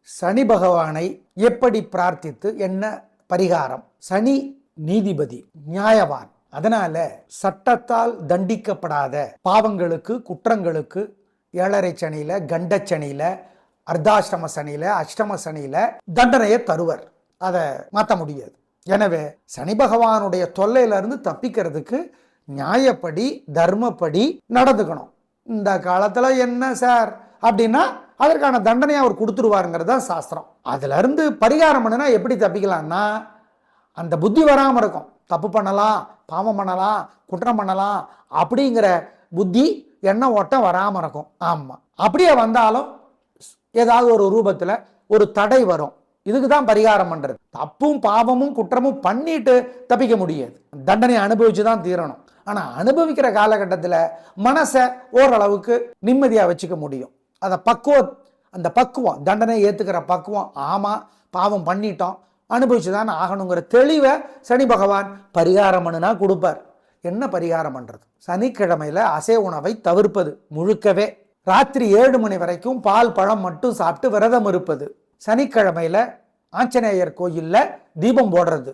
சனி பகவானை எப்படி பிரார்த்தித்து என்ன பரிகாரம்? சனி நீதிபதி, நியாயவான். அதனால சட்டத்தால் தண்டிக்கப்படாத பாவங்களுக்கு, குற்றங்களுக்கு 7.5 சனியில, கண்டச்சனியில, அர்த்தாஷ்டம சனியில, அஷ்டம சனியில தண்டனையை தருவர். அதை மாற்ற முடியாது. எனவே சனி பகவானுடைய தொல்லையிலிருந்து தப்பிக்கிறதுக்கு நியாயப்படி, தர்மப்படி நடந்துக்கணும். இந்த காலத்துல என்ன சார் அப்படின்னா அதற்கான தண்டனையை அவர் கொடுத்துருவாருங்கிறது தான் சாஸ்திரம். அதுல இருந்து பரிகாரம் பண்ணுனா எப்படி தப்பிக்கலாம்னா, அந்த புத்தி வராமல் இருக்கும். தப்பு பண்ணலாம், பாவம் பண்ணலாம், குற்றம் பண்ணலாம் அப்படிங்கிற புத்தி, எண்ண ஓட்டம் வராமல் இருக்கும். ஆமாம், அப்படியே வந்தாலும் ஏதாவது ஒரு ரூபத்தில் ஒரு தடை வரும். இதுக்கு தான் பரிகாரம் பண்ணுறது. தப்பும் பாவமும் குற்றமும் பண்ணிட்டு தப்பிக்க முடியாது. தண்டனை அனுபவிச்சு தான் தீரணும். ஆனால் அனுபவிக்கிற காலகட்டத்தில் மனசை ஓரளவுக்கு நிம்மதியாக வச்சுக்க முடியும். அந்த பக்குவம், தண்டனை ஏற்றுக்கிற பக்குவம். ஆமாம், பாவம் பண்ணிட்டோம், அனுபவிச்சு தான் ஆகணுங்கிற தெளிவை சனி பகவான் பரிகாரம் பண்ணுனா கொடுப்பார். என்ன பரிகாரம் பண்ணுறது? சனிக்கிழமையில் அசைவ உணவை தவிர்ப்பது, முழுக்கவே ராத்திரி 7 மணி வரைக்கும் பால் பழம் மட்டும் சாப்பிட்டு விரதம் இருப்பது. சனிக்கிழமையில் ஆஞ்சநேயர் கோயிலில் தீபம் போடுறது.